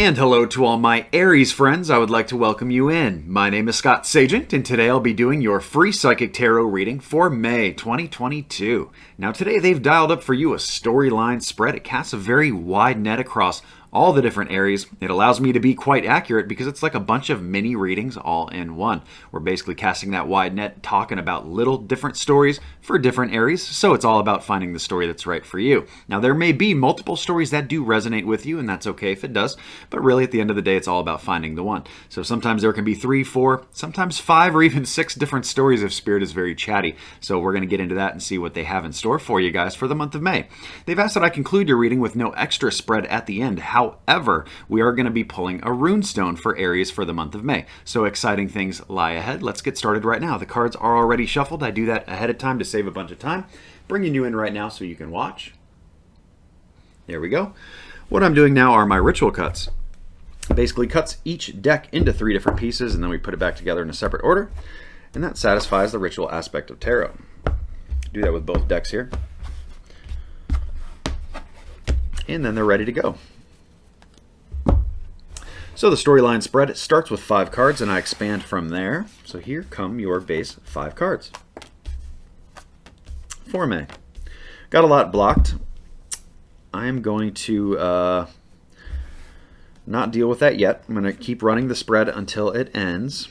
And hello to all my Aries friends. I would like to welcome you in. My name is Scott Sagent, and today I'll be doing your free psychic tarot reading for May 2022. Now today they've dialed up for you a storyline spread. It casts a very wide net across all the different Aries. It allows me to be quite accurate because it's like a bunch of mini readings all in one. We're basically casting that wide net, talking about little different stories for different Aries, so it's all about finding the story that's right for you. Now there may be multiple stories that do resonate with you, and that's okay if it does, but really at the end of the day it's all about finding the one. So sometimes there can be 3, 4, sometimes 5 or even 6 different stories if Spirit is very chatty. So we're going to get into that and see what they have in store for you guys for the month of May. They've asked that I conclude your reading with no extra spread at the end. However, we are going to be pulling a Runestone for Aries for the month of May. So exciting things lie ahead. Let's get started right now. The cards are already shuffled. I do that ahead of time to save a bunch of time. Bringing you in right now so you can watch. There we go. What I'm doing now are my ritual cuts. It basically cuts each deck into 3 different pieces, and then we put it back together in a separate order. And that satisfies the ritual aspect of tarot. Do that with both decks here. And then they're ready to go. So the storyline spread starts with 5 cards, and I expand from there. So here come your base 5 cards for May. Got a lot blocked. I'm going to not deal with that yet. I'm going to keep running the spread until it ends.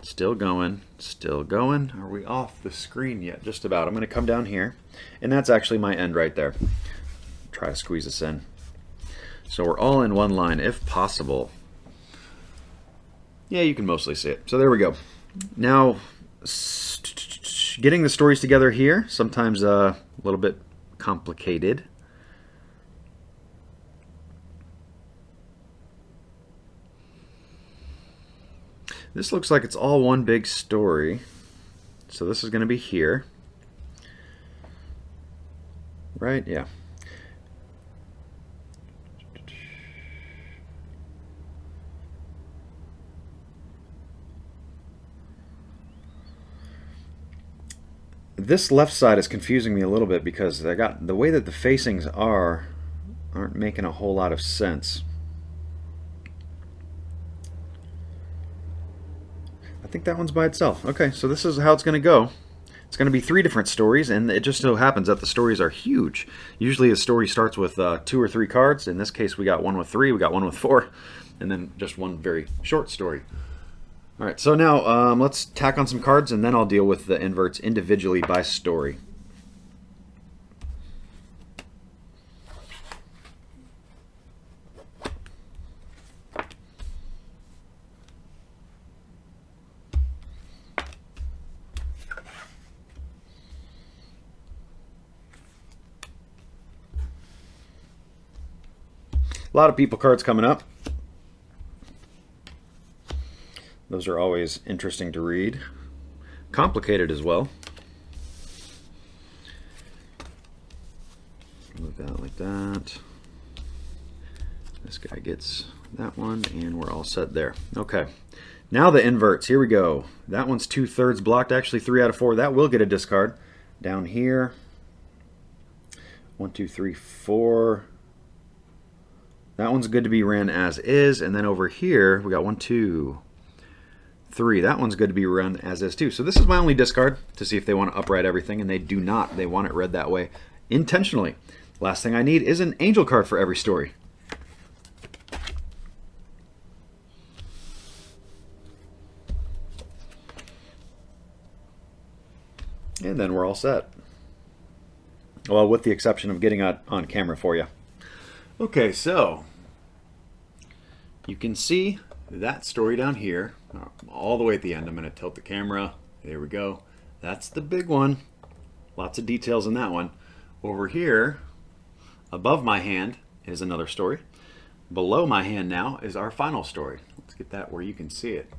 Still going, still going. Are we off the screen yet? Just about. I'm going to come down here, and that's actually my end right there. Try to squeeze this in. So we're all in one line, if possible. Yeah, you can mostly see it. So there we go. Now, getting the stories together here, sometimes a little bit complicated. This looks like it's all one big story. So this is going to be here. Right? Yeah. This left side is confusing me a little bit because I got the way that the facings aren't making a whole lot of sense. I think that one's by itself. Okay, so this is how it's going to go. It's going to be 3 different stories, and it just so happens that the stories are huge. Usually a story starts with 2 or 3 cards. In this case, we got one with 3, we got one with 4, and then just one very short story. All right, so now let's tack on some cards, and then I'll deal with the inverts individually by story. A lot of people cards coming up. Those are always interesting to read. Complicated as well. Move that like that. This guy gets that one, and we're all set there. Okay. Now the inverts. Here we go. That one's 2/3 blocked. Actually, 3 out of 4. That will get a discard. Down here. 1, 2, 3, 4. That one's good to be ran as is. And then over here, we got 1, 2, 3. That one's good to be run as is too. So this is my only discard to see if they want to upright everything, and they do not. They want it read that way intentionally. Last thing I need is an angel card for every story. And then we're all set. Well, with the exception of getting it on camera for you. Okay, so you can see that story down here, all the way at the end. I'm going to tilt the camera. There we go. That's the big one. Lots of details in that one. Over here, above my hand, is another story. Below my hand now is our final story. Let's get that where you can see it.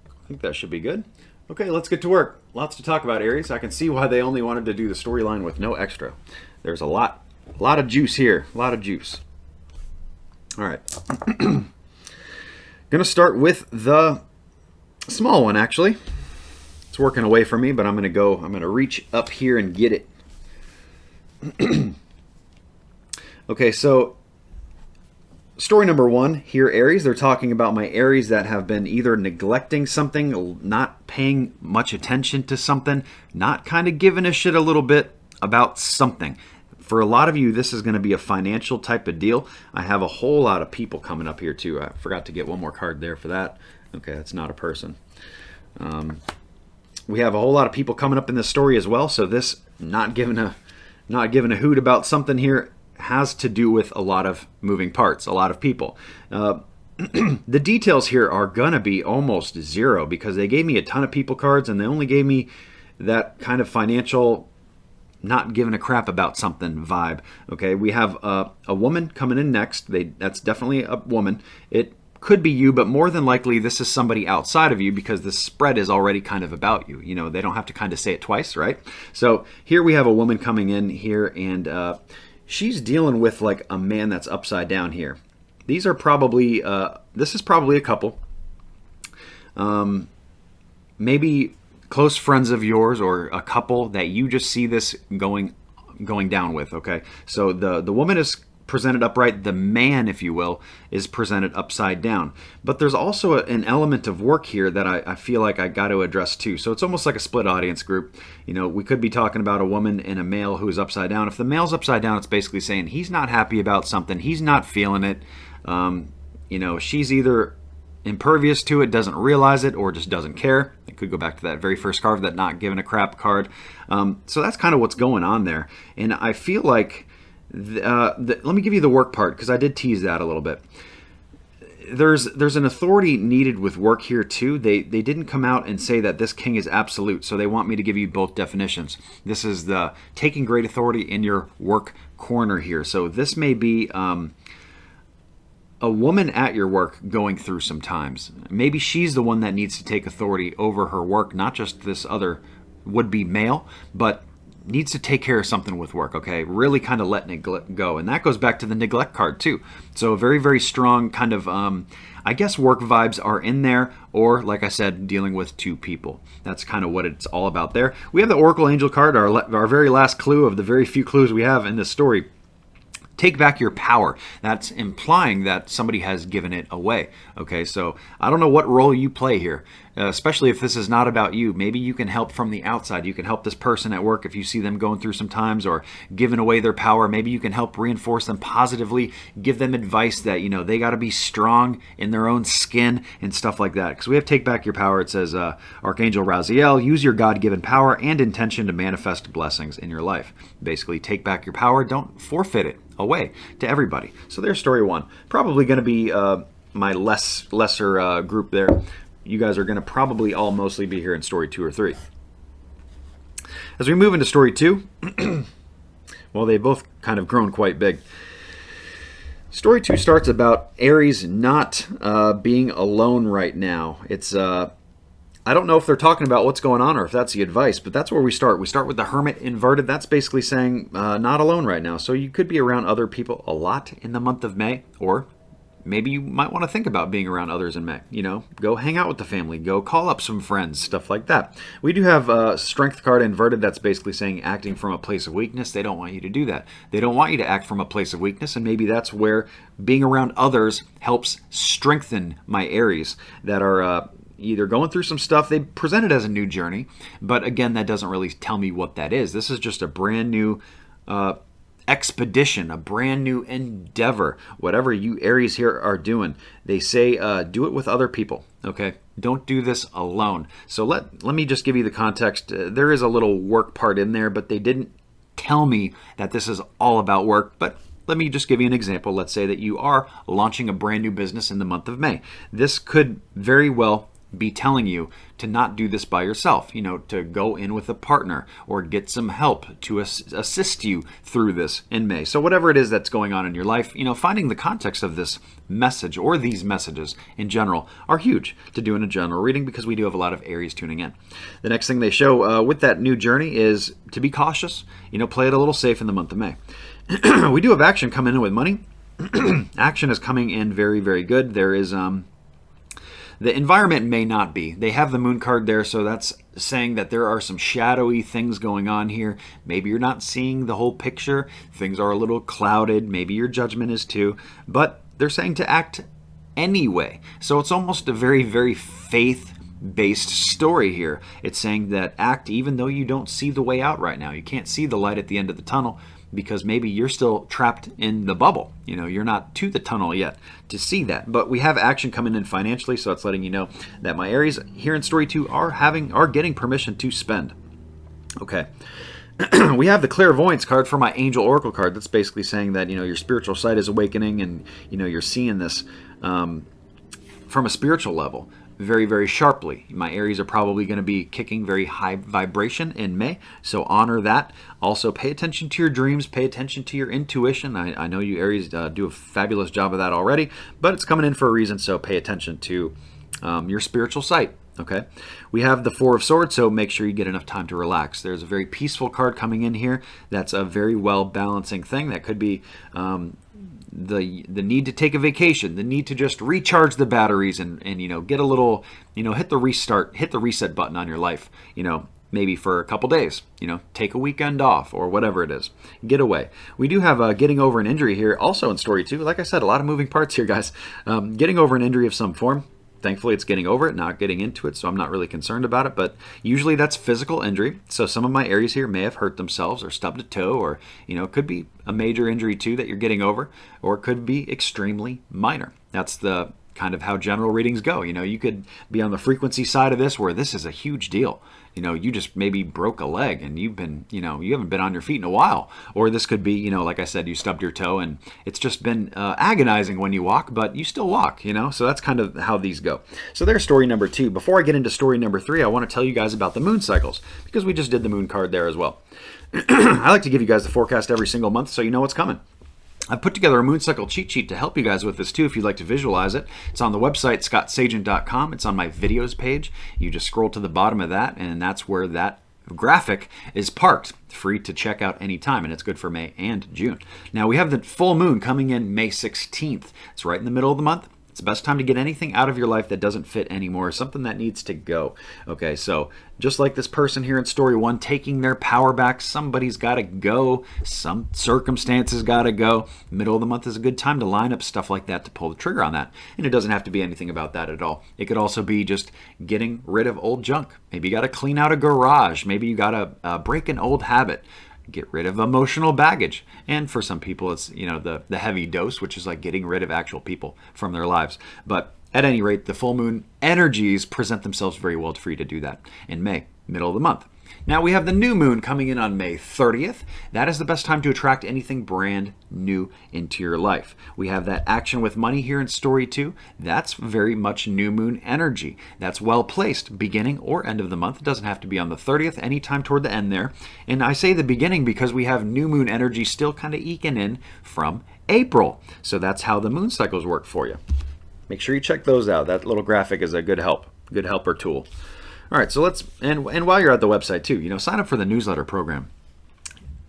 I think that should be good. Okay, let's get to work. Lots to talk about, Aries. I can see why they only wanted to do the storyline with no extra. There's a lot of juice here. A lot of juice. All right. Gonna start with the small one, actually. It's working away from me, but I'm gonna reach up here and get it. Okay, so story number 1 here, Aries. They're talking about my Aries that have been either neglecting something, not paying much attention to something, not kind of giving a shit a little bit about something. For a lot of you, this is going to be a financial type of deal. I have a whole lot of people coming up here too. I forgot to get one more card there for that. Okay, that's not a person. We have a whole lot of people coming up in this story as well. So this not giving a hoot about something here has to do with a lot of moving parts, a lot of people. The details here are going to be almost zero because they gave me a ton of people cards and they only gave me that kind of financial, not giving a crap about something vibe. Okay, we have a woman coming in next. That's definitely a woman. It could be you, but more than likely this is somebody outside of you because the spread is already kind of about you. You know, they don't have to kind of say it twice, right? So here we have a woman coming in here and she's dealing with like a man that's upside down here. These are probably, this is probably a couple. Maybe close friends of yours or a couple that you just see this going down with, okay? So the woman is presented upright. The man, if you will, is presented upside down. But there's also an element of work here that I feel like I got to address too. So it's almost like a split audience group. You know, we could be talking about a woman and a male who's upside down. If the male's upside down, it's basically saying he's not happy about something. He's not feeling it. You know, she's either impervious to it, doesn't realize it, or just doesn't care. It could go back to that very first card, that not giving a crap card. So that's kind of what's going on there. And I feel like let me give you the work part because I did tease that a little bit. There's an authority needed with work here too. They didn't come out and say that this king is absolute, so they want me to give you both definitions. This is the taking great authority in your work corner here. So this may be a woman at your work going through some times. Maybe she's the one that needs to take authority over her work, not just this other would-be male, but needs to take care of something with work, okay? Really kind of letting it go. And that goes back to the neglect card too. So a very, very strong kind of, I guess work vibes are in there, or like I said, dealing with two people. That's kind of what it's all about there. We have the Oracle Angel card, our very last clue of the very few clues we have in this story. Take back your power. That's implying that somebody has given it away. Okay, so I don't know what role you play here, especially if this is not about you. Maybe you can help from the outside. You can help this person at work if you see them going through some times or giving away their power. Maybe you can help reinforce them positively, give them advice that, you know, they got to be strong in their own skin and stuff like that. Because we have Take Back Your Power. It says, Archangel Raziel, use your God-given power and intention to manifest blessings in your life. Basically, take back your power. Don't forfeit it away to everybody. So there's story 1. Probably going to be my lesser group there. You guys are going to probably all mostly be here in story 2 or 3. As we move into story 2, well, they both kind of grown quite big. Story 2 starts about Aries not being alone right now. It's I don't know if they're talking about what's going on or if that's the advice, but that's where we start. We start with the Hermit inverted. That's basically saying not alone right now. So you could be around other people a lot in the month of May, or maybe you might want to think about being around others in May. You know, go hang out with the family, go call up some friends, stuff like that. We do have a Strength card inverted. That's basically saying acting from a place of weakness. They don't want you to do that. They don't want you to act from a place of weakness, and maybe that's where being around others helps strengthen my Aries that are either going through some stuff. They present it as a new journey, but again, that doesn't really tell me what that is. This is just a brand new expedition, a brand new endeavor. Whatever you Aries here are doing, they say do it with other people, okay? Don't do this alone. So let me just give you the context. There is a little work part in there, but they didn't tell me that this is all about work. But let me just give you an example. Let's say that you are launching a brand new business in the month of May. This could very well be telling you to not do this by yourself, you know, to go in with a partner or get some help to assist you through this in May. So whatever it is that's going on in your life, you know, finding the context of this message or these messages in general are huge to do in a general reading because we do have a lot of Aries tuning in. The next thing they show with that new journey is to be cautious, you know, play it a little safe in the month of May. We do have action coming in with money. Action is coming in very, very good. There is the environment may not be. They have the moon card there, so that's saying that there are some shadowy things going on here. Maybe you're not seeing the whole picture. Things are a little clouded. Maybe your judgment is too. But they're saying to act anyway. So it's almost a very, very faith-based story here. It's saying that act even though you don't see the way out right now. You can't see the light at the end of the tunnel because maybe you're still trapped in the bubble. You know, you're not to the tunnel yet to see that. But we have action coming in financially, so it's letting you know that my Aries here in story 2 are getting permission to spend. Okay. We have the Clairvoyance card for my Angel Oracle card. That's basically saying that, you know, your spiritual sight is awakening and, you know, you're seeing this from a spiritual level very, very sharply. My Aries are probably going to be kicking very high vibration in May, so honor that. Also, pay attention to your dreams, pay attention to your intuition. I know you Aries do a fabulous job of that already, but it's coming in for a reason, so pay attention to your spiritual sight. Okay, we have the Four of Swords, so make sure you get enough time to relax. There's a very peaceful card coming in here. That's a very well balancing thing. That could be the need to take a vacation, the need to just recharge the batteries and you know, get a little, you know, hit the reset button on your life, you know, maybe for a couple days, you know, take a weekend off or whatever it is. Get away. We do have getting over an injury here also in story 2. Like I said, a lot of moving parts here, guys. Getting over an injury of some form. Thankfully, it's getting over it, not getting into it, so I'm not really concerned about it. But usually that's physical injury. So some of my Aries here may have hurt themselves or stubbed a toe, or, you know, it could be a major injury too that you're getting over, or it could be extremely minor. That's the kind of how general readings go. You know, you could be on the frequency side of this where this is a huge deal. You know, you just maybe broke a leg and you've been, you know, you haven't been on your feet in a while. Or this could be, you know, like I said, you stubbed your toe and it's just been agonizing when you walk, but you still walk, you know. So that's kind of how these go. So there's story number 2. Before I get into story number 3, I want to tell you guys about the moon cycles because we just did the moon card there as well. I like to give you guys the forecast every single month so you know what's coming. I've put together a moon cycle cheat sheet to help you guys with this too if you'd like to visualize it. It's on the website scottsagent.com. It's on my videos page. You just scroll to the bottom of that and that's where that graphic is parked, free to check out anytime, and it's good for May and June. Now we have the full moon coming in May 16th. It's right in the middle of the month. It's the best time to get anything out of your life that doesn't fit anymore, something that needs to go. Okay, so just like this person here in story 1 taking their power back, somebody's got to go, some circumstances got to go. Middle of the month is a good time to line up stuff like that to pull the trigger on that. And it doesn't have to be anything about that at all. It could also be just getting rid of old junk. Maybe you got to clean out a garage. Maybe you got to break an old habit. Get rid of emotional baggage. And for some people, it's, you know, the heavy dose, which is like getting rid of actual people from their lives. But at any rate, the full moon energies present themselves very well for you to do that in May, middle of the month. Now we have the new moon coming in on May 30th. That is the best time to attract anything brand new into your life. We have that action with money here in story 2. That's very much new moon energy. That's well placed, beginning or end of the month. It doesn't have to be on the 30th, anytime toward the end there. And I say the beginning because we have new moon energy still kind of eking in from April. So that's how the moon cycles work for you. Make sure you check those out. That little graphic is a good helper tool. All right, so let's, and while you're at the website too, you know, sign up for the newsletter program.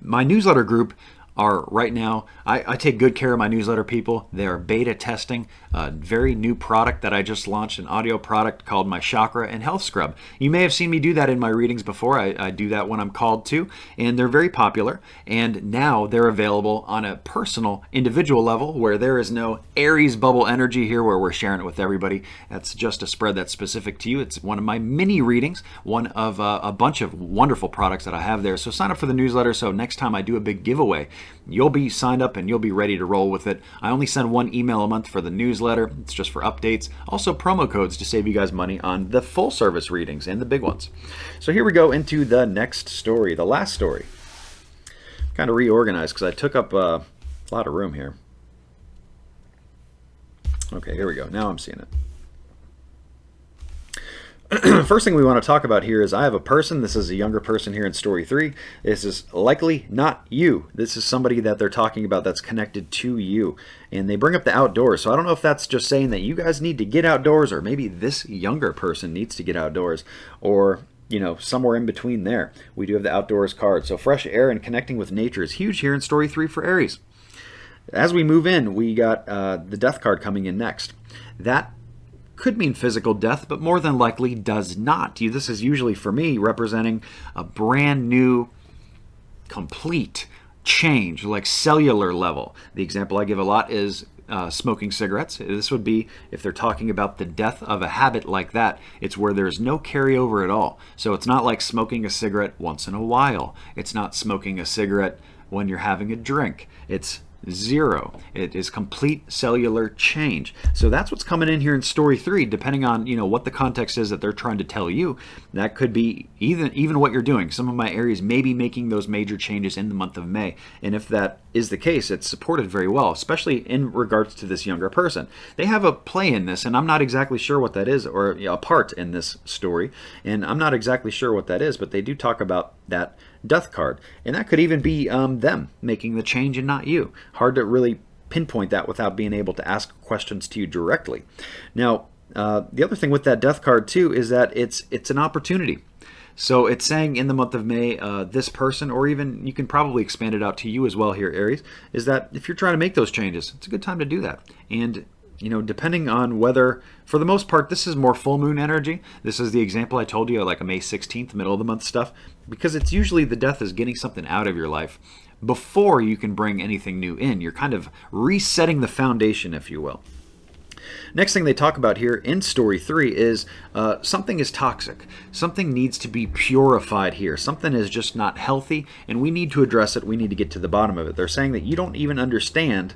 My newsletter group are right now, I take good care of my newsletter people. They are beta testing a very new product that I just launched, an audio product called my Chakra and Health Scrub. You may have seen me do that in my readings before. I do that when I'm called to, and they're very popular. And now they're available on a personal, individual level where there is no Aries bubble energy here where we're sharing it with everybody. That's just a spread that's specific to you. It's one of my mini readings, one of a bunch of wonderful products that I have there. So sign up for the newsletter so next time I do a big giveaway, you'll be signed up and you'll be ready to roll with it. I only send one email a month for the newsletter. It's just for updates. Also promo codes to save you guys money on the full service readings and the big ones. So here we go into the next story, the last story. Kind of reorganized because I took up a lot of room here. Okay, here we go. Now I'm seeing it. First thing we want to talk about here is I have a person. This is a younger person here in story 3. This is likely not you. This is somebody that they're talking about that's connected to you. And they bring up the outdoors. So I don't know if that's just saying that you guys need to get outdoors, or maybe this younger person needs to get outdoors, or, you know, somewhere in between there. We do have the outdoors card. So fresh air and connecting with nature is huge here in story 3 for Aries. As we move in, we got the death card coming in next. That could mean physical death, but more than likely does not. This is usually, for me, representing a brand new, complete change, like cellular level. The example I give a lot is smoking cigarettes. This would be if they're talking about the death of a habit like that. It's where there's no carryover at all. So it's not like smoking a cigarette once in a while. It's not smoking a cigarette when you're having a drink. It's zero. It is complete cellular change. So that's what's coming in here in story 3, depending on what the context is that they're trying to tell you. That could be even what you're doing. Some of my Aries may be making those major changes in the month of May, and if that is the case, it's supported very well, especially in regards to this younger person. They have a play in this, and I'm not exactly sure what that is, or a part in this story, and I'm not exactly sure what that is, but they do talk about that death card, and that could even be them making the change and not you. Hard to really pinpoint that without being able to ask questions to you directly. Now, the other thing with that death card too is that it's an opportunity. So it's saying in the month of May, this person, or even you can probably expand it out to you as well here, Aries, is that if you're trying to make those changes, it's a good time to do that. And depending on whether, for the most part, this is more full moon energy. This is the example I told you, like a May 16th, middle of the month stuff, because it's usually the death is getting something out of your life before you can bring anything new in. You're kind of resetting the foundation, if you will. Next thing they talk about here in story 3 is something is toxic. Something needs to be purified here. Something is just not healthy, and we need to address it. We need to get to the bottom of it. They're saying that you don't even understand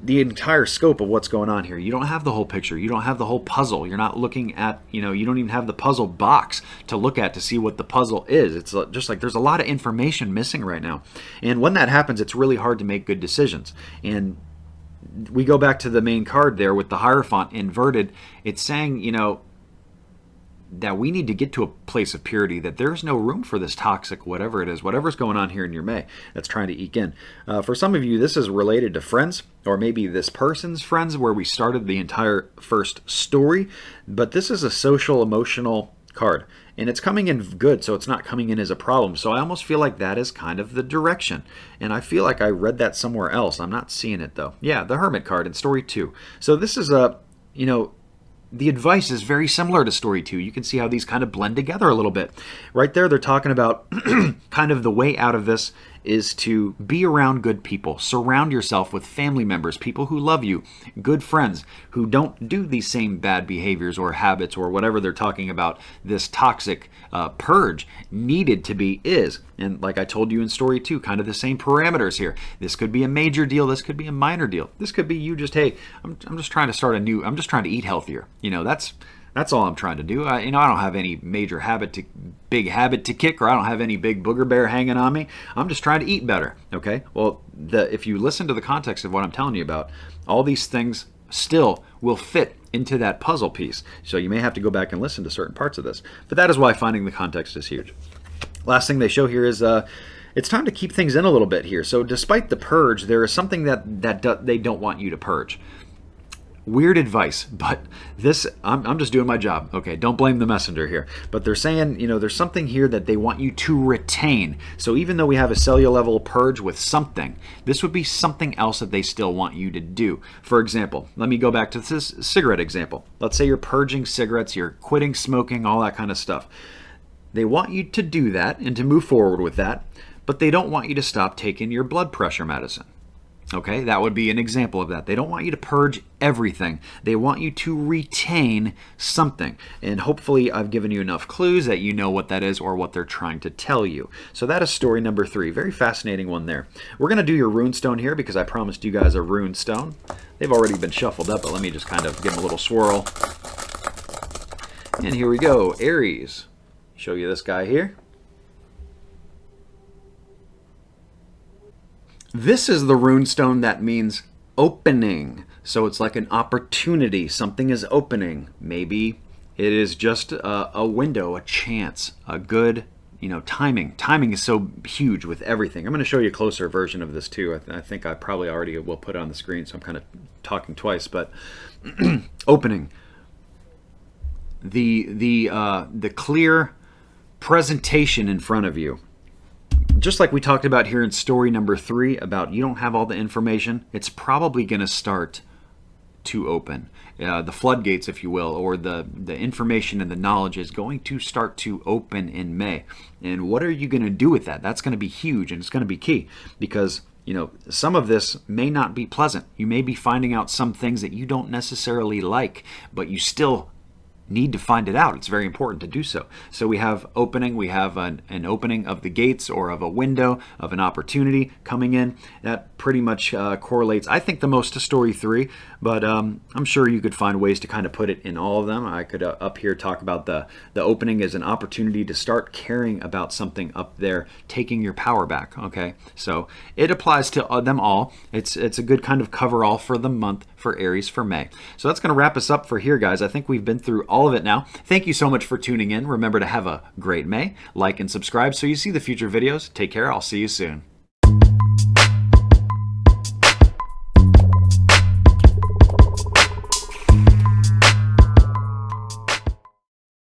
the entire scope of what's going on here. You don't have the whole picture. You don't have the whole puzzle. You're not looking at, you don't even have the puzzle box to look at to see what the puzzle is. It's just like there's a lot of information missing right now. And when that happens, it's really hard to make good decisions. And we go back to the main card there with the Hierophant inverted. It's saying, that we need to get to a place of purity, that there's no room for this toxic whatever it is, whatever's going on here in your May that's trying to eke in. For some of you, this is related to friends, or maybe this person's friends, where we started the entire first story. But this is a social, emotional card, and it's coming in good, so it's not coming in as a problem. So I almost feel like that is kind of the direction, and I feel like I read that somewhere else. I'm not seeing it though. Yeah, the Hermit card in story 2. So this is a, the advice is very similar to story 2. You can see how these kind of blend together a little bit. Right there, they're talking about kind of the way out of this is to be around good people. Surround yourself with family members, people who love you, good friends who don't do these same bad behaviors or habits or whatever they're talking about. This toxic purge needed to be is. And like I told you in story 2, kind of the same parameters here. This could be a major deal. This could be a minor deal. This could be you just, hey, I'm just trying to start I'm just trying to eat healthier. That's all I'm trying to do. I don't have any major big habit to kick, or I don't have any big booger bear hanging on me. I'm just trying to eat better. Okay. Well, if you listen to the context of what I'm telling you about, all these things still will fit into that puzzle piece. So you may have to go back and listen to certain parts of this. But that is why finding the context is huge. Last thing they show here is it's time to keep things in a little bit here. So despite the purge, there is something that they don't want you to purge. Weird advice, but this, I'm just doing my job. Okay, don't blame the messenger here. But they're saying, there's something here that they want you to retain. So even though we have a cellular level purge with something, this would be something else that they still want you to do. For example, let me go back to this cigarette example. Let's say you're purging cigarettes, you're quitting smoking, all that kind of stuff. They want you to do that and to move forward with that, but they don't want you to stop taking your blood pressure medicine. Okay, that would be an example of that. They don't want you to purge everything. They want you to retain something. And hopefully I've given you enough clues that you know what that is or what they're trying to tell you. So that is story number 3. Very fascinating one there. We're going to do your Runestone here because I promised you guys a Runestone. They've already been shuffled up, but let me just kind of give them a little swirl. And here we go. Aries. Show you this guy here. This is the Runestone that means opening. So it's like an opportunity. Something is opening. Maybe it is just a window, a chance, a good, timing. Timing is so huge with everything. I'm going to show you a closer version of this too. I think I probably already will put it on the screen, so I'm kind of talking twice. But opening. The clear presentation in front of you. Just like we talked about here in story number 3 about you don't have all the information, it's probably going to start to open. The floodgates, if you will, or the information and the knowledge is going to start to open in May. And what are you going to do with that? That's going to be huge, and it's going to be key, because some of this may not be pleasant. You may be finding out some things that you don't necessarily like, but you still need to find it out. It's very important to do so. So we have opening, we have an opening of the gates or of a window of an opportunity coming in. That pretty much correlates, I think, the most to story 3, but I'm sure you could find ways to kind of put it in all of them. I could up here talk about the opening as an opportunity to start caring about something up there, taking your power back. Okay, so it applies to them all. It's a good kind of cover-all for the month for Aries for May. So that's going to wrap us up for here, guys. I think we've been through all of it now. Thank you so much for tuning in. Remember to have a great May. Like and subscribe so you see the future videos. Take care. I'll see you soon.